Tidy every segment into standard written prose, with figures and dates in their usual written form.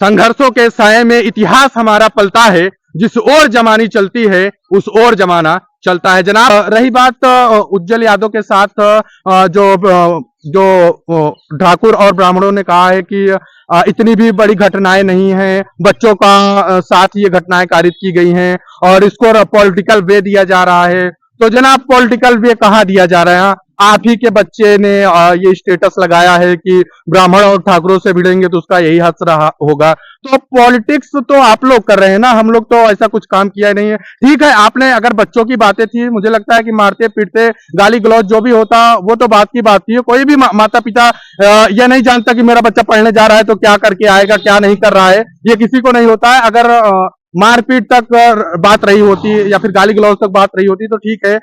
संघर्षों के साये में इतिहास हमारा पलता है, जिस ओर जमानी चलती है उस ओर जमाना चलता है। जनाब, रही बात उज्जवल यादव के साथ जो ठाकुर और ब्राह्मणों ने कहा है कि इतनी भी बड़ी घटनाएं नहीं हैं, बच्चों का साथ ये घटनाएं कारित की गई हैं और इसको पॉलिटिकल वे दिया जा रहा है। तो जनाब, पॉलिटिकल वे कहाँ दिया जा रहा है? आप ही के बच्चे ने ये स्टेटस लगाया है कि ब्राह्मण और ठाकुरों से भिड़ेंगे तो उसका यही हक रहा होगा। तो पॉलिटिक्स तो आप लोग कर रहे हैं ना, हम लोग तो ऐसा कुछ काम किया ही नहीं है। ठीक है, आपने अगर बच्चों की बातें थी, मुझे लगता है कि मारते पीटते गाली गलौज जो भी होता वो तो बात की बात थी। कोई भी माता पिता यह नहीं जानता कि मेरा बच्चा पढ़ने जा रहा है तो क्या करके आएगा, क्या नहीं कर रहा है, ये किसी को नहीं होता है। अगर मारपीट तक बात रही होती या फिर गाली गलौज तक बात रही होती तो ठीक है,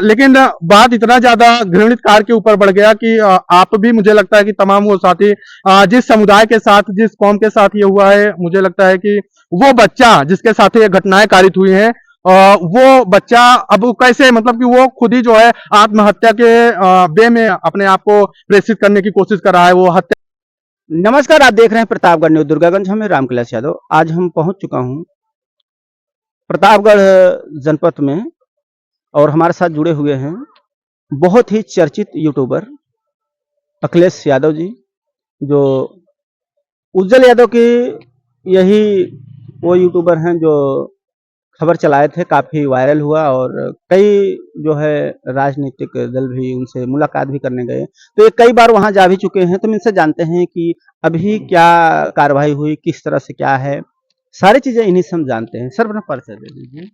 लेकिन बात इतना ज्यादा घृणित कार के ऊपर बढ़ गया कि आप भी, मुझे लगता है कि तमाम वो साथी जिस समुदाय के साथ, जिस कौम के साथ ये हुआ है, मुझे लगता है कि वो बच्चा जिसके साथ ये घटनाएं कारित हुई हैं, वो बच्चा अब कैसे, मतलब कि वो खुद ही जो है आत्महत्या के वे में अपने आप को प्रेषित करने की कोशिश कर रहा है, वो हत्या। नमस्कार, आप देख रहे हैं प्रतापगढ़ न्यूज दुर्गागंज। हमें रामकैलाश यादव। आज हम पहुंच चुका हूं प्रतापगढ़ जनपद में और हमारे साथ जुड़े हुए हैं बहुत ही चर्चित यूट्यूबर अखिलेश यादव जी, जो उज्जवल यादव के यही वो यूट्यूबर हैं जो खबर चलाए थे, काफी वायरल हुआ और कई जो है राजनीतिक दल भी उनसे मुलाकात भी करने गए। तो ये कई बार वहां जा भी चुके हैं। तो हम इनसे जानते हैं कि अभी क्या कार्रवाई हुई, किस तरह से क्या है, सारी चीजें इन्हीं से हम जानते हैं। सर, अपना परिचय दे दीजिए।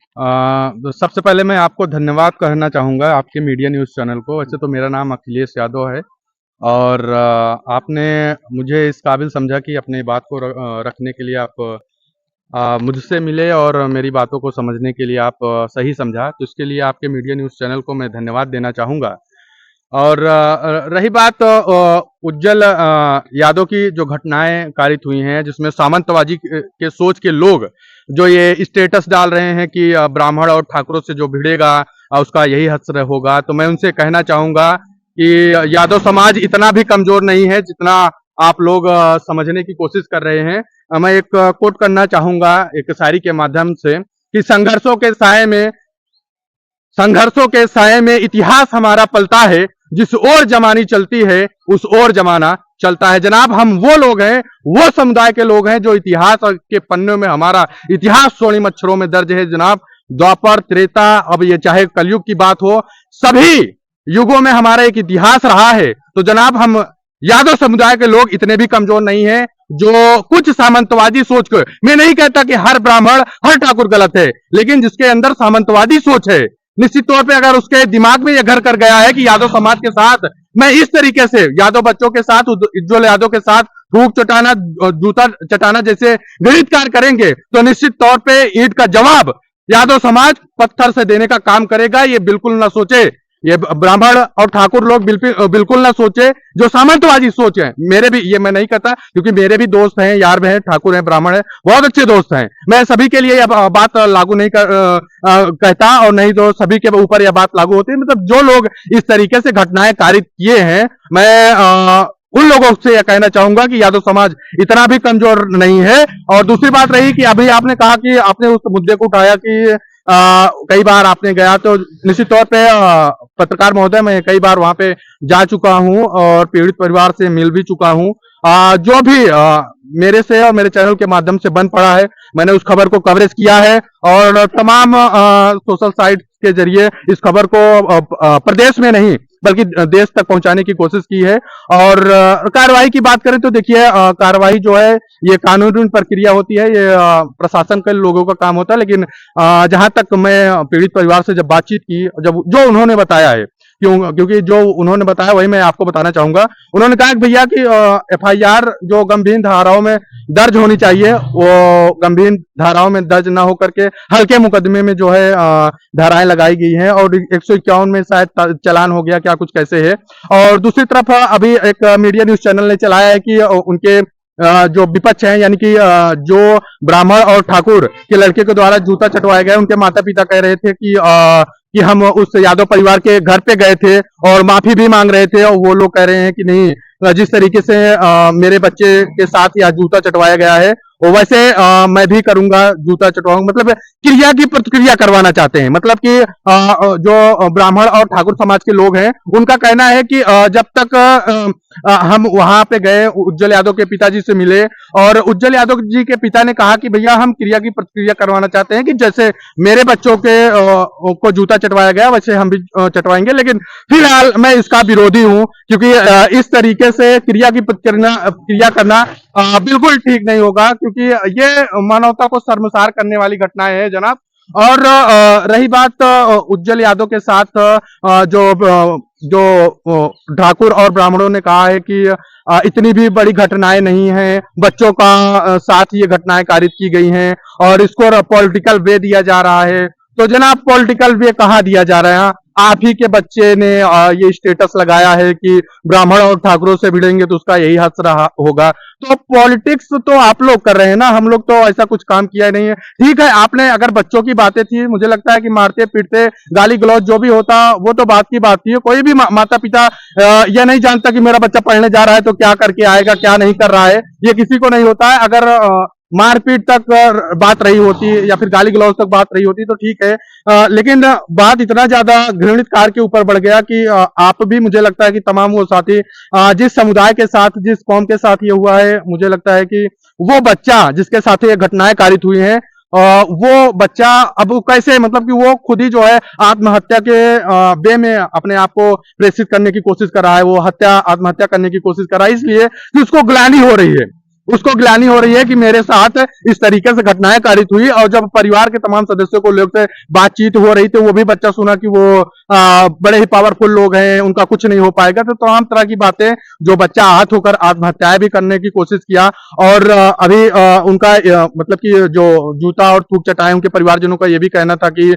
तो सबसे पहले मैं आपको धन्यवाद कहना चाहूँगा, आपके मीडिया न्यूज़ चैनल को। वैसे तो मेरा नाम अखिलेश यादव है और आपने मुझे इस काबिल समझा कि अपनी बात को रखने के लिए आप मुझसे मिले और मेरी बातों को समझने के लिए आप सही समझा, तो इसके लिए आपके मीडिया न्यूज़ चैनल को मैं धन्यवाद देना चाहूँगा। और रही बात उज्जवल यादव की जो घटनाएं कारित हुई हैं, जिसमें सामंतवादी के सोच के लोग जो ये स्टेटस डाल रहे हैं कि ब्राह्मण और ठाकुरों से जो भिड़ेगा उसका यही हश्र होगा, तो मैं उनसे कहना चाहूँगा कि यादव समाज इतना भी कमजोर नहीं है जितना आप लोग समझने की कोशिश कर रहे हैं। मैं एक कोट करना चाहूँगा एक शायरी के माध्यम से कि संघर्षों के साये में इतिहास हमारा पलता है, जिस ओर जमानी चलती है उस ओर जमाना चलता है। जनाब, हम वो लोग हैं, वो समुदाय के लोग हैं जो इतिहास के पन्नों में, हमारा इतिहास स्वर्ण अक्षरों में दर्ज है। जनाब, द्वापर, त्रेता, अब ये चाहे कलयुग की बात हो, सभी युगों में हमारा एक इतिहास रहा है। तो जनाब, हम यादव समुदाय के लोग इतने भी कमजोर नहीं है जो कुछ सामंतवादी सोच को, मैं नहीं कहता कि हर ब्राह्मण हर ठाकुर गलत है, लेकिन जिसके अंदर सामंतवादी सोच है, निश्चित तौर पे अगर उसके दिमाग में यह घर कर गया है कि यादव समाज के साथ मैं इस तरीके से, यादव बच्चों के साथ, उज्जवल यादव के साथ थूक चटाना, जूता चटाना जैसे घृणित कार्य करेंगे, तो निश्चित तौर पे ईंट का जवाब यादव समाज पत्थर से देने का काम करेगा। ये बिल्कुल ना सोचे, ये ब्राह्मण और ठाकुर लोग बिल्कुल ना सोचे जो सामंतवादी सोच है। मेरे भी, ये मैं नहीं कहता क्योंकि मेरे भी दोस्त हैं, यार हैं, ठाकुर हैं, ब्राह्मण हैं, बहुत अच्छे दोस्त हैं। मैं सभी के लिए यह बात लागू नहीं कहता और नहीं तो सभी के ऊपर यह बात लागू होती है। मतलब जो लोग इस तरीके से घटनाएं कारित किए हैं, मैं उन लोगों से यह कहना चाहूंगा कि यादव समाज इतना भी कमजोर नहीं है। और दूसरी बात रही कि अभी आपने कहा कि आपने उस मुद्दे को उठाया कि कई बार आपने गया, तो निश्चित तौर पे पत्रकार महोदय, मैं कई बार वहां पे जा चुका हूं और पीड़ित परिवार से मिल भी चुका हूं। जो भी मेरे से और मेरे चैनल के माध्यम से बन पड़ा है, मैंने उस खबर को कवरेज किया है और तमाम सोशल साइट के जरिए इस खबर को प्रदेश में नहीं बल्कि देश तक पहुंचाने की कोशिश की है। और कार्रवाई की बात करें तो देखिए, कार्रवाई जो है ये कानूनी प्रक्रिया होती है, ये प्रशासन के लोगों का काम होता है। लेकिन जहां तक मैं पीड़ित परिवार से जब बातचीत की, जब जो उन्होंने बताया है, क्योंकि जो उन्होंने बताया वही मैं आपको बताना चाहूंगा। उन्होंने कहा कि भैया कि एफआईआर जो गंभीर धाराओं में दर्ज होनी चाहिए, वो गंभीर धाराओं में दर्ज ना होकर के हल्के मुकदमे में जो है धाराएं लगाई गई हैं और 151 में शायद चलान हो गया, क्या कुछ कैसे है। और दूसरी तरफ अभी एक मीडिया न्यूज चैनल ने चलाया है कि उनके जो विपक्ष हैं, यानी कि जो ब्राह्मण और ठाकुर के लड़के के द्वारा जूता चटवाया गया, उनके माता पिता कह रहे थे कि हम उस यादव परिवार के घर पे गए थे और माफी भी मांग रहे थे, और वो लोग कह रहे हैं कि नहीं, जिस तरीके से मेरे बच्चे के साथ या जूता चटवाया गया है वैसे मैं भी करूंगा, जूता चटवाऊंगा, मतलब क्रिया की प्रतिक्रिया करवाना चाहते हैं। मतलब कि जो ब्राह्मण और ठाकुर समाज के लोग हैं उनका कहना है कि जब तक हम वहां पे गए, उज्जवल यादव के पिताजी से मिले और उज्जवल यादव जी के पिता ने कहा कि भैया हम क्रिया की प्रतिक्रिया करवाना चाहते हैं कि जैसे मेरे बच्चों के को जूता चटवाया गया वैसे हम भी चटवाएंगे, लेकिन फिलहाल मैं इसका विरोधी हूं क्योंकि इस तरीके से क्रिया करना बिल्कुल ठीक नहीं होगा, क्योंकि ये मानवता को शर्मसार करने वाली घटनाएं हैं जनाब। और रही बात उज्जवल यादव के साथ जो ठाकुर और ब्राह्मणों ने कहा है कि इतनी भी बड़ी घटनाएं नहीं हैं, बच्चों का साथ ये घटनाएं कारित की गई हैं और इसको पॉलिटिकल वे दिया जा रहा है। तो जनाब पॉलिटिकल वे कहाँ दिया जा रहा है? आप ही के बच्चे ने ये स्टेटस लगाया है कि ब्राह्मण और ठाकुरों से भिड़ेंगे तो उसका यही हक रहा होगा। तो पॉलिटिक्स तो आप लोग कर रहे हैं ना, हम लोग तो ऐसा कुछ काम किया नहीं है। ठीक है, आपने अगर बच्चों की बातें थी, मुझे लगता है कि मारते पीटते गाली गलौज जो भी होता वो तो बात की बात थी। कोई भी माता पिता यह नहीं जानता कि मेरा बच्चा पढ़ने जा रहा है तो क्या करके आएगा, क्या नहीं कर रहा है, ये किसी को नहीं होता है। अगर मारपीट तक बात रही होती या फिर गाली गलौज तक बात रही होती तो ठीक है, लेकिन बात इतना ज्यादा घृणित कार के ऊपर बढ़ गया कि आप भी, मुझे लगता है कि तमाम वो साथी जिस समुदाय के साथ, जिस कौम के साथ ये हुआ है, मुझे लगता है कि वो बच्चा जिसके साथ ये घटनाएं कारित हुई हैं, वो बच्चा अब वो कैसे, मतलब कि वो खुद ही जो है आत्महत्या के वे में अपने आप को प्रेषित करने की कोशिश कर रहा है, वो आत्महत्या करने की कोशिश कर रहा है, इसलिए कि उसको ग्लानि हो रही है। उसको ग्लानि हो रही है कि मेरे साथ इस तरीके से घटनाएं कारित हुई। और जब परिवार के तमाम सदस्यों को लेकर बातचीत हो रही थी, वो भी बच्चा सुना कि वो बड़े ही पावरफुल लोग हैं, उनका कुछ नहीं हो पाएगा। तो तमाम तरह की बातें, जो बच्चा आहत होकर आत्महत्याएं भी करने की कोशिश किया। और अभी उनका मतलब कि जो जूता और थूक चटाए, उनके परिवारजनों का ये भी कहना था कि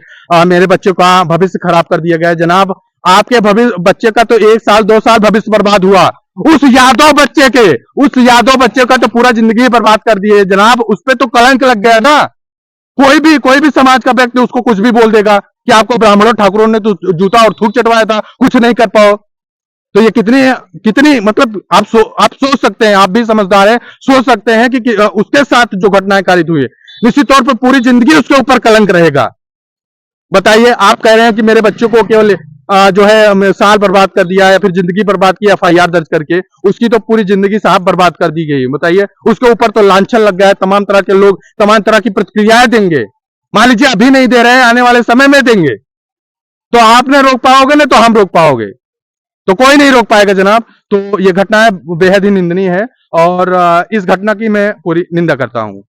मेरे बच्चे का भविष्य खराब कर दिया गया है। जनाब आपके भविष्य बच्चे का तो 1 साल 2 साल भविष्य बर्बाद हुआ, उस यादव बच्चे का तो पूरा जिंदगी बर्बाद कर दिए जनाब। उस पर तो कलंक लग गया ना। कोई भी समाज का व्यक्ति उसको कुछ भी बोल देगा कि आपको ब्राह्मणों ठाकुरों ने तो जूता और थूक चटवाया था, कुछ नहीं कर पाओ। तो ये कितनी कितनी मतलब आप सोच सकते हैं, आप भी समझदार हैं, सोच सकते हैं कि उसके साथ जो घटनाएं कारित हुई है, निश्चित तौर पर पूरी जिंदगी उसके ऊपर कलंक रहेगा। बताइए, आप कह रहे हैं कि मेरे बच्चों को केवल जो है साल बर्बाद कर दिया या फिर जिंदगी बर्बाद की एफआईआर दर्ज करके, उसकी तो पूरी जिंदगी साहब बर्बाद कर दी गई। बताइए, उसके ऊपर तो लांछन लग गया है, तमाम तरह के लोग तमाम तरह की प्रतिक्रियाएं देंगे। मान लीजिए अभी नहीं दे रहे हैं, आने वाले समय में देंगे, तो आपने रोक पाओगे ना, तो हम रोक पाओगे, तो कोई नहीं रोक पाएगा जनाब। तो ये घटना बेहद ही निंदनीय है और इस घटना की मैं पूरी निंदा करता हूं।